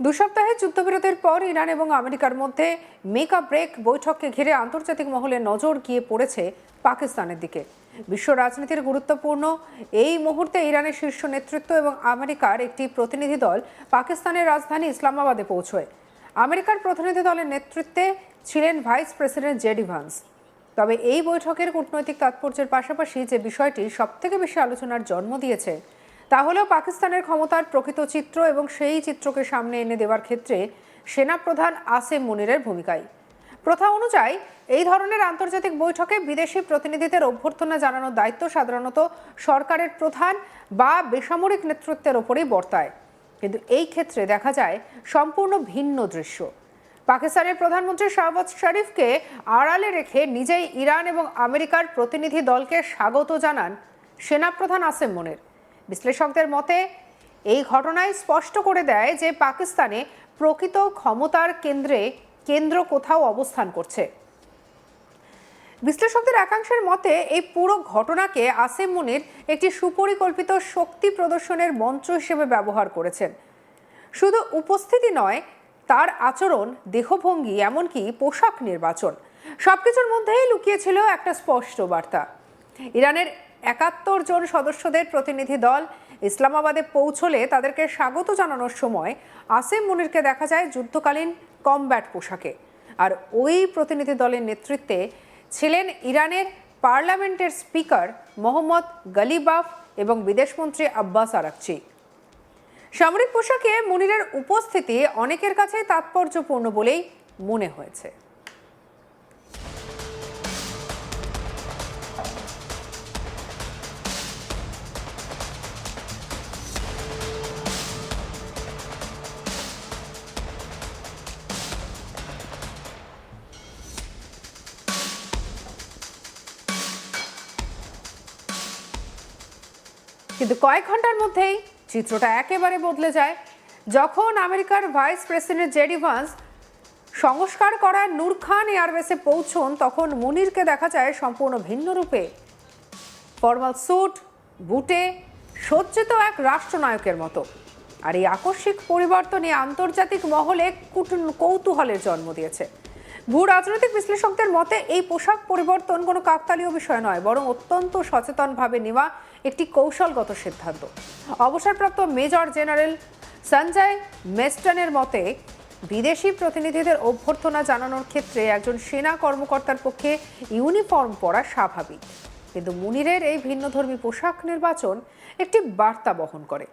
সপ্তাহের যুদ্ধবিরতির পর ইরান এবং আমেরিকার মধ্যে মেক আ ব্রেক বৈঠককে ঘিরে আন্তর্জাতিক মহলে নজর গিয়ে পড়েছে পাকিস্তানের দিকে। বিশ্ব রাজনীতির গুরুত্বপূর্ণ এই মুহূর্তে ইরানের শীর্ষ নেতৃত্ব এবং আমেরিকার একটি প্রতিনিধি দল পাকিস্তানের রাজধানী ইসলামাবাদে পৌঁছয়। আমেরিকার প্রতিনিধি দলের নেতৃত্বে ছিলেন ভাইস প্রেসিডেন্ট জেডি ভান্স। তবে এই বৈঠকের কূটনৈতিক তাৎপর্যের পাশাপাশি যে বিষয়টি সবথেকে বেশি আলোচনার জন্ম দিয়েছে তা হলো পাকিস্তানের ক্ষমতার প্রকৃত চিত্র এবং সেই চিত্রকে সামনে এনে দেওয়ার ক্ষেত্রে সেনাপ্রধান আসিম মুনিরের ভূমিকাই। প্রথা অনুযায়ী এই ধরনের আন্তর্জাতিক বৈঠকে বিদেশি প্রতিনিধিদের অভ্যর্থনা জানানোর দায়িত্ব সাধারণত সরকারের প্রধান বা বেসামরিক নেতৃত্বের ওপরেই বর্তায়, কিন্তু এই ক্ষেত্রে দেখা যায় সম্পূর্ণ ভিন্ন দৃশ্য। পাকিস্তানের প্রধানমন্ত্রী শাহবাজ শরীফকে আড়ালে রেখে নিজেই ইরান এবং আমেরিকার প্রতিনিধি দলকে স্বাগত জানান সেনাপ্রধান আসিম মুনির। বিশ্লেষকদের মতে এই ঘটনায় স্পষ্ট করে দেয় যে পাকিস্তানে প্রকৃত ক্ষমতার কেন্দ্র কোথাও অবস্থান করছে। বিশ্লেষকদের একাংশের মতে এই পুরো ঘটনাকে আসিম মুনির একটি সুপরিকল্পিত শক্তি প্রদর্শনের মঞ্চ হিসেবে ব্যবহার করেছেন। শুধু উপস্থিতি নয়, তার আচরণ, দেহভঙ্গি, এমনকি পোশাক নির্বাচন, সবকিছুর মধ্যেই লুকিয়েছিল একটা স্পষ্ট বার্তা। ইরানের ৭১ জন সদস্যদের প্রতিনিধি দল ইসলামাবাদে পৌঁছলে তাদেরকে স্বাগত জানানোর সময় আসিম মুনিরকে দেখা যায় যুদ্ধকালীন কমব্যাট পোশাকে। আর ওই প্রতিনিধি দলের নেতৃত্বে ছিলেন ইরানের পার্লামেন্টের স্পিকার মোহাম্মদ গালিবাফ এবং বিদেশমন্ত্রী আব্বাস আরাকচি। সামরিক পোশাকে মুনিরের উপস্থিতি অনেকের কাছে তাৎপর্যপূর্ণ বলেই মনে হয়েছে। কিন্তু কয়েক ঘন্টার মধ্যেই চিত্রটা একেবারে বদলে যায়। যখন আমেরিকার ভাইস প্রেসিডেন্ট জেডি ভান্স সংস্কার করা নূর খান এয়ারবেসে পৌঁছন, তখন মুনিরকে দেখা যায় সম্পূর্ণ ভিন্ন রূপে। ফর্মাল স্যুট, বুটে সজ্জিত এক রাষ্ট্রনায়কের মতো। আর এই আকস্মিক পরিবর্তনে আন্তর্জাতিক মহলে কৌতূহলের জন্ম দিয়েছে। ভূ রাজনৈতিক বিশ্লেষকদের মতে এই পোশাক পরিবর্তন কোনো কাকতালীয় বিষয় নয়, বরং অত্যন্ত সচেতনভাবে নেওয়া একটি কৌশলগত সিদ্ধান্ত। অবসরপ্রাপ্ত মেজর জেনারেল সঞ্জয় মেস্টনের মতে বিদেশি প্রতিনিধিদের অভ্যর্থনা জানানোর ক্ষেত্রে একজন সেনা কর্মকর্তার পক্ষে ইউনিফর্ম পরা স্বাভাবিক, কিন্তু মুনিরের এই ভিন্নধর্মী পোশাক নির্বাচন একটি বার্তা বহন করে।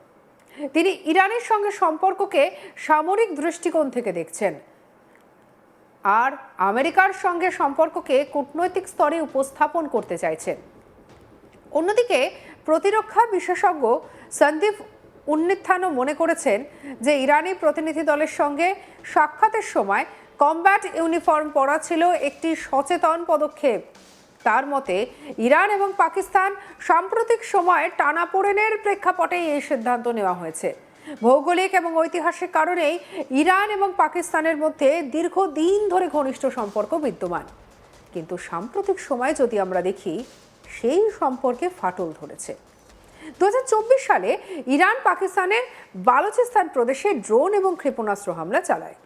তিনি ইরানের সঙ্গে সম্পর্ককে সামরিক দৃষ্টিকোণ থেকে দেখছেন, আর আমেরিকার সঙ্গে সম্পর্ককে কূটনৈতিক স্তরে উপস্থাপন করতে চাইছেন। অন্যদিকে প্রতিরক্ষা বিশেষজ্ঞ সন্দীপ উন্নিথানও মনে করেছেন যে ইরানি প্রতিনিধি দলের সঙ্গে সাক্ষাতের সময় কমব্যাট ইউনিফর্ম পরা ছিল একটি সচেতন পদক্ষেপ। তার মতে ইরান এবং পাকিস্তান সাম্প্রতিক সময়ে টানাপোড়েনের প্রেক্ষাপটে এই সিদ্ধান্ত নেওয়া হয়েছে। ভৌগোলিক এবং ঐতিহাসিক কারণেই ইরান এবং পাকিস্তানের মধ্যে দীর্ঘদিন ধরে ঘনিষ্ঠ সম্পর্ক বিদ্যমান, কিন্তু সাম্প্রতিক সময়ে যদি আমরা দেখি সেই সম্পর্কে ফাটল ধরেছে। ২০২৪ সালে ইরান পাকিস্তানের বালুচিস্তান প্রদেশে ড্রোন এবং ক্ষেপণাস্ত্র হামলা চালায়।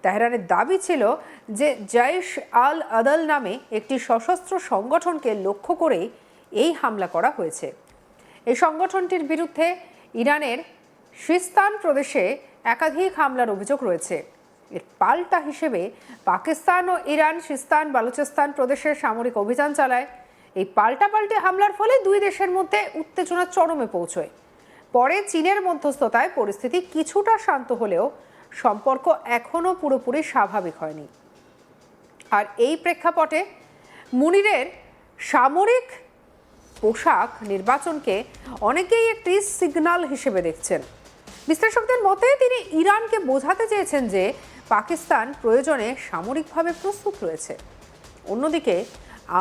তেহরানের দাবি ছিল যে জৈশ আল আদল নামে একটি সশস্ত্র সংগঠনকে লক্ষ্য করে এই হামলা করা হয়েছে। এই সংগঠনটির বিরুদ্ধে ইরানের সিস্তান প্রদেশে একাধিক হামলার অভিযোগ রয়েছে। এর পাল্টা হিসেবে পাকিস্তান ও ইরান সিস্তান বালুচিস্তান প্রদেশের সামরিক অভিযান চালায়। এই পাল্টাপাল্টি হামলার ফলে দুই দেশের মধ্যে উত্তেজনা চরমে পৌঁছয়। পরে চীনের মধ্যস্থতায় পরিস্থিতি কিছুটা শান্ত হলেও সম্পর্ক এখনও পুরোপুরি স্বাভাবিক হয়নি। আর এই প্রেক্ষাপটে মুনিরের সামরিক পোশাক নির্বাচনকে অনেকেই একটি সিগন্যাল হিসেবে দেখছেন। বিশ্লেষকদের মতে তিনি ইরানকে বোঝাতে চেয়েছেন যে পাকিস্তান প্রয়োজনে সামরিকভাবে প্রস্তুত রয়েছে। অন্যদিকে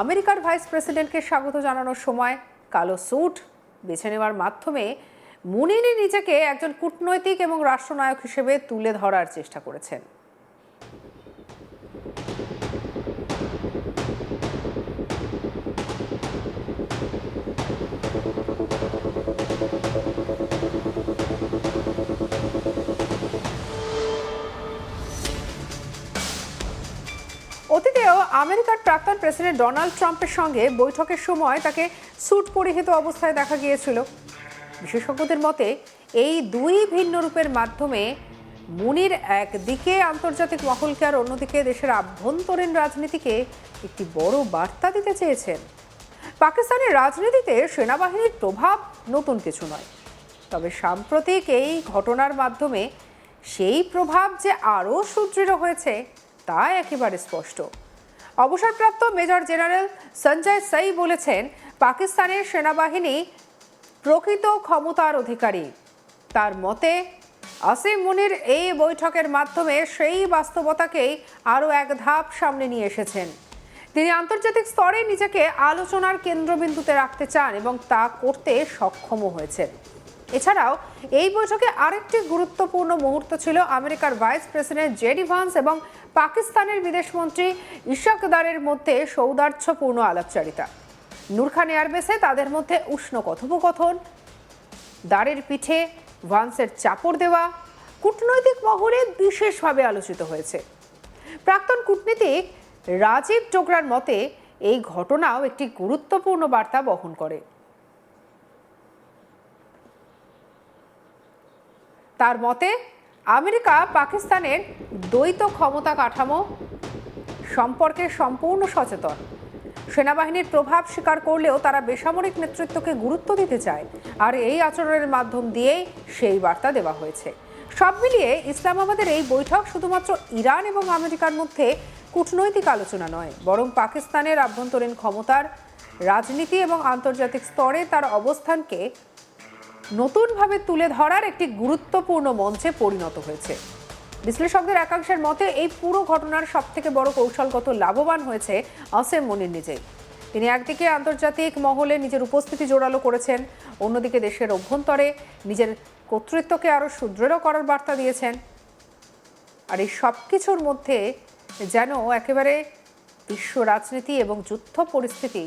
আমেরিকার ভাইস প্রেসিডেন্টকে স্বাগত জানানোর সময় কালো স্যুট বেছে নেওয়ার মাধ্যমে মুনির নিজেকে একজন কূটনৈতিক এবং রাষ্ট্রনায়ক হিসেবে তুলে ধরার চেষ্টা করেছেন। আমেরিকার প্রাক্তন প্রেসিডেন্ট ডোনাল্ড ট্রাম্পের সঙ্গে বৈঠকের সময় তাকে স্যুট পরিহিত অবস্থায় দেখা গিয়েছিল। বিশেষজ্ঞদের মতে এই দুই ভিন্ন রূপের মাধ্যমে মুনির একদিকে আন্তর্জাতিক মহলকে আর অন্যদিকে দেশের আভ্যন্তরীণ রাজনীতিকে একটি বড় বার্তা দিতে চেয়েছেন। পাকিস্তানের রাজনীতিতে সেনাবাহিনীর প্রভাব নতুন কিছু নয়, তবে সাম্প্রতিক এই ঘটনার মাধ্যমে সেই প্রভাব যে আরও সুদৃঢ় হয়েছে তা একেবারে স্পষ্ট। অবসরপ্রাপ্ত মেজর জেনারেল সঞ্জয় সাই বলেছেন, পাকিস্তানের সেনাবাহিনী প্রকৃত ক্ষমতার অধিকারী। তার মতে আসিম মুনির এই বৈঠকের মাধ্যমে সেই বাস্তবতাকেই আরও এক ধাপ সামনে নিয়ে এসেছেন। তিনি আন্তর্জাতিক স্তরে নিজেকে আলোচনার কেন্দ্রবিন্দুতে রাখতে চান এবং তা করতে সক্ষমও হয়েছেন। এছাড়াও এই বৈঠকে আরেকটি গুরুত্বপূর্ণ মুহূর্ত ছিল আমেরিকার ভাইস প্রেসিডেন্ট জেডি ভান্স এবং পাকিস্তানের বিদেশমন্ত্রী ইশাক দারের মধ্যে সৌহার্দ্যপূর্ণ আলাপচারিতা। নূর খান এয়ারবেসে তাদের মধ্যে উষ্ণ কথোপকথন, দারের পিঠে ভান্সের চাপড় দেওয়া কূটনৈতিক মহলে বিশেষভাবে আলোচিত হয়েছে। প্রাক্তন কূটনীতিক রাজীব ডোগরার মতে এই ঘটনাও একটি গুরুত্বপূর্ণ বার্তা বহন করে। তার মতে আমেরিকা পাকিস্তানের দ্বৈত ক্ষমতা কাঠামো সম্পর্কে সম্পূর্ণ সচেতন। সেনাবাহিনীর প্রভাব স্বীকার করলেও তারা বেসামরিক নেতৃত্বকে গুরুত্ব দিতে চায়, আর এই আচরণের মাধ্যম দিয়েই সেই বার্তা দেওয়া হয়েছে। সব মিলিয়ে ইসলামাবাদের এই বৈঠক শুধুমাত্র ইরান এবং আমেরিকার মধ্যে কূটনৈতিক আলোচনা নয়, বরং পাকিস্তানের আভ্যন্তরীণ ক্ষমতার রাজনীতি এবং আন্তর্জাতিক স্তরে তার অবস্থানকে নতুনভাবে তুলে ধরার একটি গুরুত্বপূর্ণ মঞ্চে পরিণত হয়েছে। বিশ্লেষকদের একাংশের মতে এই পুরো ঘটনার সবথেকে বড় কৌশলগত লাভবান হয়েছে আসিম মুনির নিজেই। তিনি একদিকে আন্তর্জাতিক মহলে নিজের উপস্থিতি জোরালো করেছেন, অন্যদিকে দেশের অভ্যন্তরে নিজের কর্তৃত্বকে আরও সুদৃঢ় করার বার্তা দিয়েছেন। আর এই সব কিছুর মধ্যে যেন একেবারে বিশ্ব রাজনীতি এবং যুদ্ধ পরিস্থিতি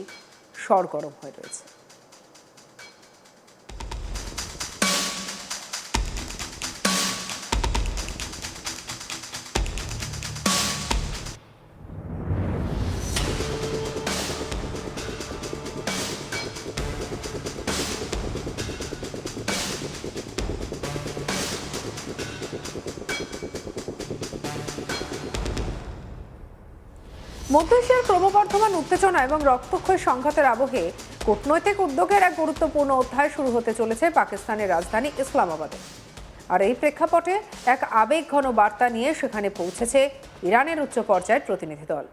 সরগরম হয়ে রয়েছে। মধ্য এশিয়ার ক্রমবর্ধমান উত্তেজনা এবং রক্তক্ষয়ী সংঘাতের আবহে কূটনৈতিক উদ্যোগের এক গুরুত্বপূর্ণ অধ্যায় শুরু হতে চলেছে পাকিস্তানের রাজধানী ইসলামাবাদে। আর এই প্রেক্ষাপটে এক আবেগঘন বার্তা নিয়ে সেখানে পৌঁছেছে ইরানের উচ্চ পর্যায়ের প্রতিনিধি দল।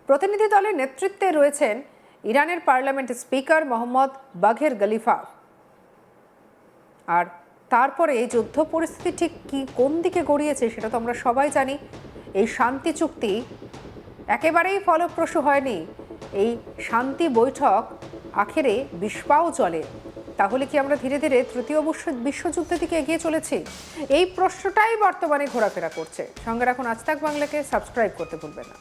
প্রতিনিধি দলের নেতৃত্বে রয়েছেন ইরানের পার্লামেন্ট স্পিকার মোহাম্মদ বাঘের গালিফা। আর তারপরে এই যুদ্ধ পরিস্থিতি ঠিক কোন দিকে গড়িয়েছে সেটা তো আমরা সবাই জানি। এই শান্তি চুক্তি একেবারেই ফলপ্রসূ হয়নি। এই শান্তি বৈঠক আখেরে বিষপাও চলে। তাহলে কি আমরা ধীরে ধীরে তৃতীয় বিশ্বযুদ্ধের দিকে এগিয়ে চলেছি? এই প্রশ্নটাই বর্তমানে ঘোরাফেরা করছে। সঙ্গে রাখুন আজ তাক বাংলাকে, সাবস্ক্রাইব করতে ভুলবেন না।